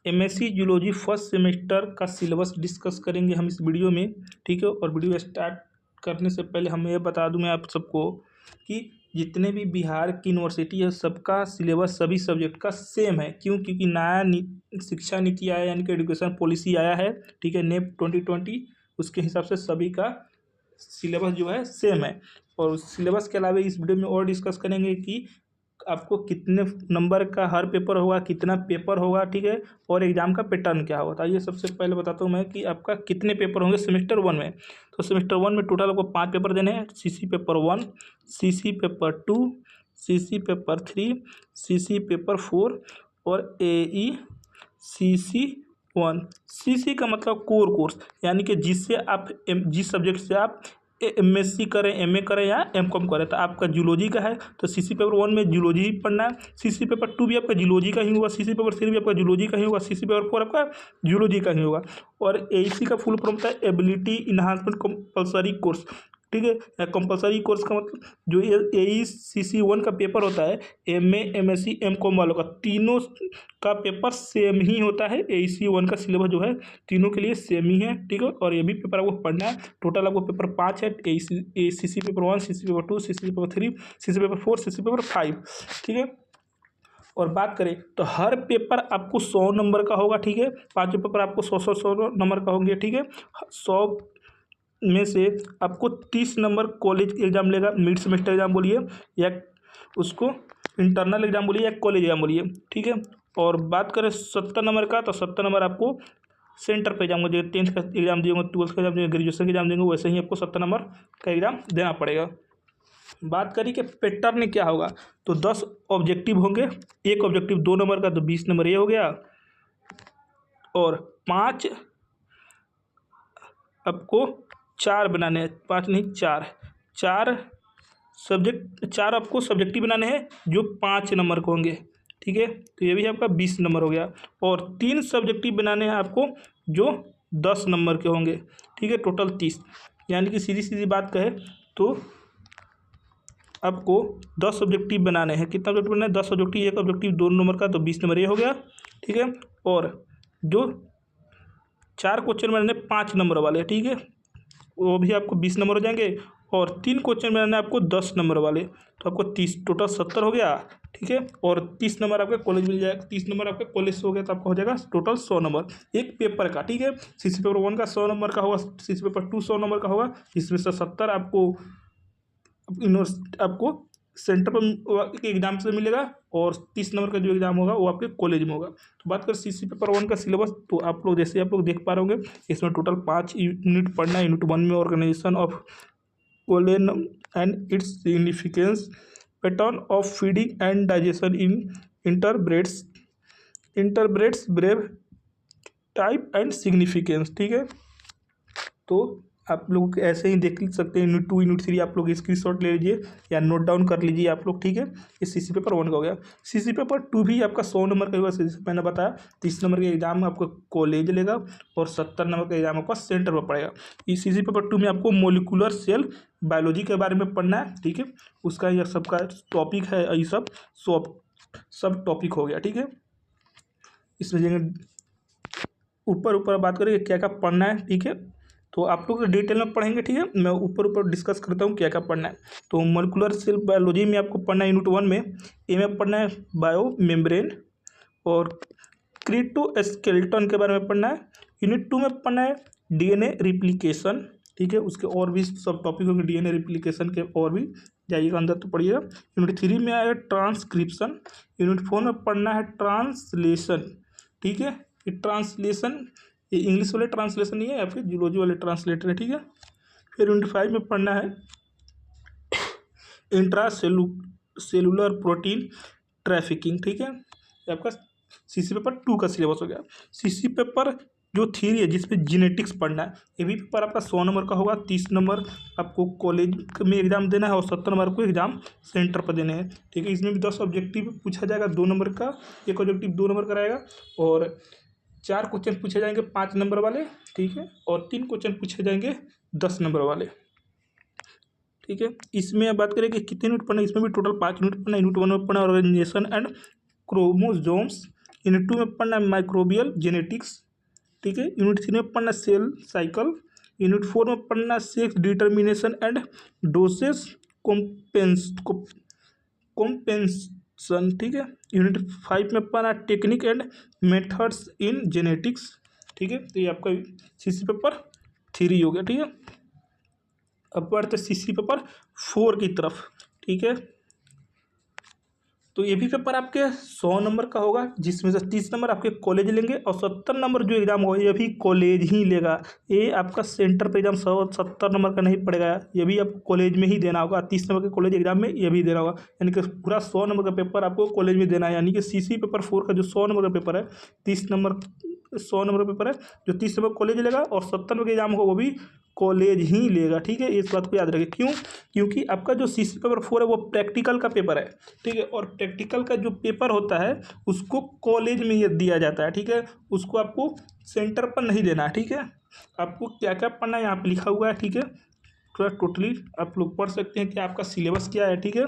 MSc zoology first semester का syllabus discuss करेंगे हम इस वीडियो में, ठीक है। और वीडियो स्टार्ट करने से पहले हम ये बता दूं मैं आप सबको कि जितने भी बिहार की यूनिवर्सिटी है सबका सिलेबस सभी सब्जेक्ट का सेम है। क्यों? क्योंकि नया शिक्षा नीति आया, यानी कि एजुकेशन पॉलिसी आया है, ठीक है, नेप 2020। उसके हिसाब से सभी का सिलेबस जो है सेम है। और उस सिलेबस के अलावा इस वीडियो में और डिस्कस करेंगे कि आपको कितने नंबर का हर पेपर होगा, कितना पेपर होगा, ठीक है, और एग्जाम का पैटर्न क्या होगा। आइए सबसे पहले बताता हूँ मैं कि आपका कितने पेपर होंगे सेमेस्टर 1 में। तो सेमेस्टर 1 में टोटल आपको 5 पेपर देने हैं। CC paper 1, CC paper 2, CC paper 3, CC paper 4 और एई सीसी 1। सीसी का मतलब कोर कोर्स, यानी कि जिससे आप जिस सब्जेक्ट से आप एमएससी करें, एमए करें या एमकॉम करें। तो आपका जूलॉजी का है तो सीसी पेपर 1 में जूलॉजी ही पढ़ना है। सीसी पेपर 2 भी आपका जूलॉजी का ही होगा, सीसी पेपर 3 भी आपका जूलॉजी का ही होगा, सीसी पेपर 4 आपका जूलॉजी का ही होगा। और एईसी का फुल फॉर्म होता है एबिलिटी इन्हांसमेंट कंपलसरी कोर्स, ठीक है। कंपलसरी कोर्स का मतलब जो एईसीसी 1 का पेपर होता है, एमए, एमएससी, एमकॉम वालों का तीनों का पेपर सेम ही होता है। एईसी 1 का सिलेबस जो है तीनों के लिए सेम ही है, ठीक है। और ये भी पेपर आपको पढ़ना है। टोटल आपको पेपर 5 है। CC paper 1, CC paper 2, CC paper 3, CC paper 4, CC paper 5, ठीक है। और बात करें तो हर पेपर आपको 100 नंबर का होगा, ठीक है। 5 पेपर आपको 100 नंबर का होंगे, ठीक है। 100 में से आपको 30 नंबर कॉलेज एग्जाम लेगा, मिड सेमेस्टर एग्जाम बोलिए या उसको इंटरनल एग्जाम बोलिए या कॉलेज एग्जाम बोलिए, ठीक है। और बात करें 70 नंबर का, तो 70 नंबर आपको सेंटर पे एग्जाम जो 10th का एग्जाम दिए होंगे, 12th का एग्जाम दिए, ग्रेजुएशन का एग्जाम देंगे, वैसे ही आपको 70 नंबर का एग्जाम देना पड़ेगा। बात करिए कि पैटर्न क्या होगा, तो 10 ऑब्जेक्टिव होंगे। एक ऑब्जेक्टिव 2 नंबर का, तो 20 नंबर ये हो गया। और 5 आपको 4 बनाने हैं, 5 नहीं 4 सब्जेक्ट, 4 आपको सब्जेक्टिव बनाने हैं जो 5 नंबर के होंगे, ठीक है। तो ये भी आपका 20 नंबर हो गया। और 3 सब्जेक्टिव बनाने हैं आपको जो 10 नंबर के होंगे, ठीक है। टोटल 30, यानी कि सीधी सीधी बात कहे तो आपको 10 ऑब्जेक्टिव बनाने हैं। कितना ऑब्जेक्टिव बनाना है? 10 ऑब्जेक्टिव। एक ऑब्जेक्टिव 2 नंबर का, तो 20 नंबर ये हो गया, ठीक है। और जो 4 क्वेश्चन बनाने 5 नंबर वाले, ठीक है, वो भी आपको 20 नंबर हो जाएंगे। और 3 क्वेश्चन बनाने आपको 10 नंबर वाले, तो आपको 30, टोटल 70 हो गया, ठीक है। और 30 नंबर आपका कॉलेज मिल जाएगा, 30 नंबर आपका कॉलेज से हो गया, तो आपका हो जाएगा टोटल 100 नंबर एक पेपर का, ठीक है। सीसी पेपर 1 का 100 नंबर का होगा, सीसी पेपर 2 100 नंबर का होगा, इसमें से 70 आपको आपको सेंटर पर एग्जाम से मिलेगा। और 30 नंबर का जो एग्जाम होगा वो आपके कॉलेज में होगा। तो बात करें सीसी पेपर 1 का सिलेबस, तो आप लोग जैसे आप लोग देख पा रहे होंगे, इसमें टोटल 5 यूनिट पढ़ना है। यूनिट 1 में organisation of colon and its significance, pattern of feeding and digestion in invertebrates brave type and significance, ठीक है। तो आप लोग ऐसे ही देख सकते हैं। यूनिट 2, यूनिट 3 आप लोग स्क्रीनशॉट ले लीजिए या नोट डाउन कर लीजिए आप लोग, ठीक है। ये सीसी पेपर 1 का हो गया। सीसी पेपर 2 भी आपका 100 नंबर का होगा, जैसे मैंने बताया। 30 नंबर का एग्जाम आपको कॉलेज लेगा और 70 नंबर का एग्जाम आपका सेंटर पर पड़ेगा। इस सीसी पेपर 2 में आपको मोलिकुलर सेल बायोलॉजी के बारे में पढ़ना है, ठीक है। उसका यह सबका टॉपिक है, ये सब टॉपिक हो गया, ठीक है। इसमें ऊपर बात करेंगे क्या क्या पढ़ना है, ठीक है। तो आप लोग डिटेल में पढ़ेंगे, ठीक है। मैं ऊपर डिस्कस करता हूँ क्या क्या पढ़ना है। तो मोलिकुलर सेल बायोलॉजी में आपको पढ़ना है यूनिट 1 में ए में पढ़ना है बायो मेम्ब्रेन और क्रिप्टोस्केलेटन के बारे में पढ़ना है। यूनिट 2 में पढ़ना है डीएनए रिप्लिकेशन, ठीक है। उसके और भी सब टॉपिक होंगे डीएनए रिप्लिकेशन के, और भी जाइएगा अंदर तो पढ़िएगा। यूनिट 3 में आएगा ट्रांसक्रिप्शन। यूनिट 4 में पढ़ना है ट्रांसलेशन, ठीक है। ये ट्रांसलेशन ये इंग्लिश वाले ट्रांसलेशन नहीं है या फिर जूलॉजी वाले ट्रांसलेटर है, ठीक है। फिर यूनिट 5 में पढ़ना है सेलुलर प्रोटीन ट्रैफिकिंग, ठीक है। ये आपका सीसी पेपर 2 का सिलेबस हो गया। सीसी पेपर जो 3 है जिसमें जीनेटिक्स पढ़ना है, ये भी पेपर आपका 100 नंबर का होगा। 30 नंबर आपको कॉलेज में एग्जाम देना है और 70 नंबर को एग्जाम सेंटर पर देने हैं, ठीक है। इसमें भी 10 ऑब्जेक्टिव पूछा जाएगा, 2 नंबर का। एक ऑब्जेक्टिव 2 नंबर का रहेगा और 4 क्वेश्चन पूछे जाएंगे 5 नंबर वाले, ठीक है। और 3 क्वेश्चन पूछे जाएंगे 10 नंबर वाले, ठीक है। इसमें अब बात करें कि कितने यूनिट पढ़ना है, इसमें भी टोटल 5 यूनिट पढ़ना है। यूनिट 1 में पढ़ना है ऑर्गेनाइजेशन एंड क्रोमोसोम्स यूनिट 2 में पढ़ना है माइक्रोबियल जेनेटिक्स, ठीक है। यूनिट 3 में पढ़ना सेल साइकिल। यूनिट 4 में पढ़ना सेक्स डिटर्मिनेशन एंड डोसेस कॉम्पेंसन, ठीक है। यूनिट 5 में पढ़ना technique and methods in genetics, ठीक है। तो ये आपका सीसी पेपर 3 हो गया, ठीक है। अब बढ़ते सीसी पेपर 4 की तरफ, ठीक है। तो ये भी पेपर आपके 100 नंबर का होगा, जिसमें से 30 नंबर आपके कॉलेज लेंगे और 70 नंबर जो एग्ज़ाम होगा ये भी कॉलेज ही लेगा। ये आपका सेंटर पे एग्जाम 70 नंबर का नहीं पड़ेगा, ये भी आपको कॉलेज में ही देना होगा। 30 नंबर के कॉलेज एग्जाम में ये भी देना होगा, यानी कि पूरा 100 नंबर का पेपर आपको कॉलेज में देना है। यानी कि सीसी पेपर 4 का जो 100 नंबर का पेपर है, 30 नंबर 100 नंबर का पेपर है, जो 30 नंबर कॉलेज लेगा और 70 नंबर का एग्जाम होगा वो भी कॉलेज ही लेगा, ठीक है। इस बात को याद रखें। क्यों? क्योंकि आपका जो सीसी पेपर 4 है वो प्रैक्टिकल का पेपर है, ठीक है। और प्रैक्टिकल का जो पेपर होता है उसको कॉलेज में ये दिया जाता है, ठीक है। उसको आपको सेंटर पर नहीं देना है, ठीक है। आपको क्या क्या पढ़ना है यहाँ पे लिखा हुआ है, ठीक है। थोड़ा टोटली आप लोग पढ़ सकते हैं कि आपका सिलेबस क्या है, ठीक है।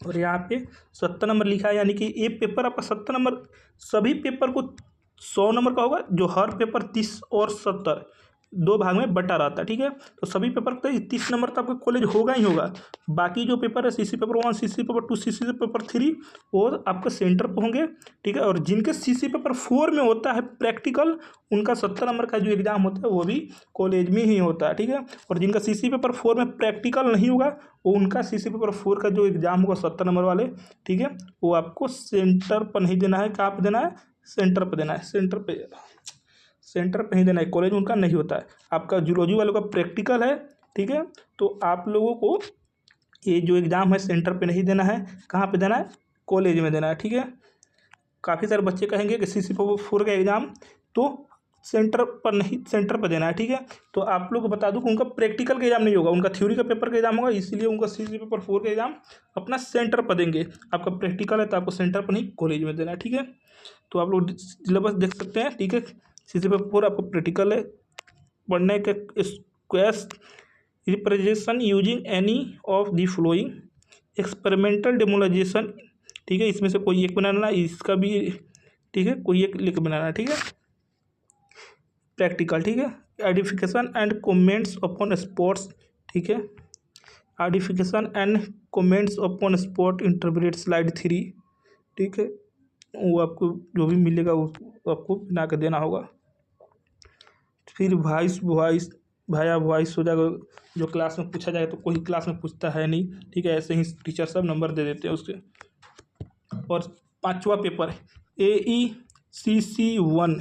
और यहाँ पे 70 नंबर लिखा है, यानी कि ये पेपर आपका 70 नंबर, सभी पेपर को 100 नंबर का होगा, जो हर पेपर 30 और 70 दो भाग में बटा रहता है, ठीक है। तो सभी पेपर को 30 नंबर तो आपका कॉलेज होगा ही होगा। बाकी जो पेपर है CC paper 1, CC paper 2, CC paper 3 वो आपका सेंटर पर होंगे, ठीक है। और जिनके सीसी पेपर 4 में होता है प्रैक्टिकल, उनका 70 नंबर का जो एग्ज़ाम होता है वो भी कॉलेज में ही होता है, ठीक है। और जिनका सीसी पेपर 4 में प्रैक्टिकल नहीं होगा, वो उनका सीसी पेपर 4 का जो एग्ज़ाम होगा 70 नंबर वाले, ठीक है, वो आपको सेंटर पर नहीं देना है। कहाँ पर देना है? सेंटर पर देना है। सेंटर पे ही देना है, कॉलेज में उनका नहीं होता है। आपका जूलॉजी वालों का प्रैक्टिकल है, ठीक है। तो आप लोगों को ये जो एग्ज़ाम है सेंटर पे नहीं देना है, कहाँ पे देना है? कॉलेज में देना है, ठीक है। काफ़ी सारे बच्चे कहेंगे कि सीसी पेपर 4 का एग्ज़ाम तो सेंटर पर नहीं, सेंटर पर देना है, ठीक है। तो आप लोग को बता दूं कि उनका प्रैक्टिकल का एग्जाम नहीं होगा, उनका थ्योरी का पेपर का एग्जाम होगा, इसीलिए उनका सीसी पेपर 4 का एग्जाम अपना सेंटर पर देंगे। आपका प्रैक्टिकल है तो आपको सेंटर पर नहीं कॉलेज में देना है, ठीक है। तो आप लोग सिलेबस देख सकते हैं, ठीक है। सीसी पेपर 4 आपको प्रैक्टिकल है, पढ़ने के स्क्वेस representation using any of the following experimental demonstration, ठीक है। इसमें से कोई एक बनाना है, इसका भी, ठीक है, कोई एक लिख बनाना है, ठीक है। प्रैक्टिकल, ठीक है। Identification and comments upon spots, ठीक है। Identification and comments upon spot interpret slide 3, ठीक है। वो आपको जो भी मिलेगा वो आपको बना के देना होगा। फिर वॉइस भाया वॉइस हो जाएगा, जो क्लास में पूछा जाएगा, तो कोई क्लास में पूछता है नहीं, ठीक है। ऐसे ही टीचर सब नंबर दे देते हैं उसके। और 5वां paper AECC1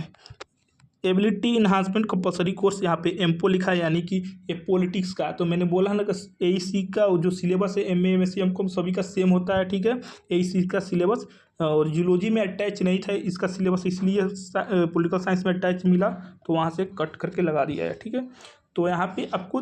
ability enhancement compulsory course, यहाँ पे एम्पो लिखा है, यानी कि ये पॉलिटिक्स का। तो मैंने बोला ना कि AEC का जो सिलेबस है MA MSc MCOM सभी का सेम होता है, ठीक है। AEC का सिलेबस और जूलॉजी में अटैच नहीं था इसका सिलेबस, इसलिए पॉलिटिकल साइंस में अटैच मिला, तो वहाँ से कट करके लगा दिया है, ठीक है। तो यहाँ पे आपको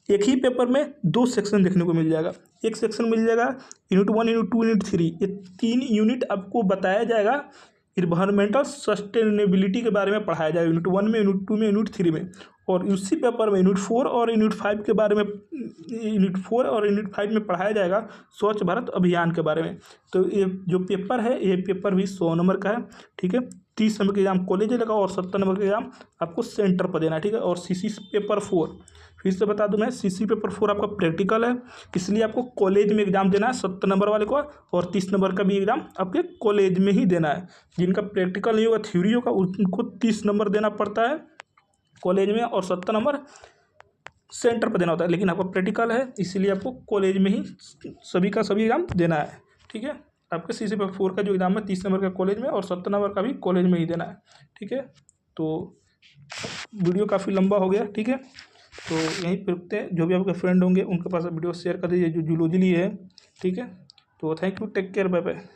एक ही पेपर में 2 सेक्शन देखने को मिल जाएगा। एक सेक्शन मिल जाएगा यूनिट 1, यूनिट 2, यूनिट 3, ये 3 यूनिट आपको बताया जाएगा। इन्वायरमेंटल सस्टेनेबिलिटी के बारे में पढ़ाया जाएगा यूनिट 1 में, यूनिट 2 में, यूनिट 3 में। और उसी पेपर में यूनिट 4 और यूनिट 5 के बारे में, यूनिट 4 और यूनिट 5 में पढ़ाया जाएगा स्वच्छ भारत अभियान के बारे में। तो ये जो पेपर है, ये पेपर भी 100 नंबर का है, ठीक है। 30 नंबर का एग्जाम कॉलेज लगा और 70 नंबर का एग्जाम आपको सेंटर पर देना है, ठीक है। और सीसी पेपर 4 फिर से बता दूं मैं, सीसी पेपर 4 आपका प्रैक्टिकल है, इसलिए आपको कॉलेज में एग्जाम देना है 70 नंबर वाले को, और 30 नंबर का भी एग्जाम आपके कॉलेज में ही देना है। जिनका प्रैक्टिकल नहीं होगा, थ्योरी होगा, उनको 30 नंबर देना पड़ता है कॉलेज में, और 70 नंबर सेंटर पर देना होता है। लेकिन आपका प्रैक्टिकल है, इसीलिए आपको कॉलेज में ही सभी का सभी एग्जाम देना है, ठीक है। आपके सीसी पेपर 4 का जो एग्जाम है 30 नंबर का कॉलेज में और 70 नंबर का भी कॉलेज में ही देना है, ठीक है। तो वीडियो काफ़ी लंबा हो गया, ठीक है। तो यहीं पर रुकते हैं। जो भी आपके फ्रेंड होंगे उनके पास वीडियो शेयर कर दीजिए जो जूलॉजी लिए है, ठीक है। तो thank you, take care, bye bye.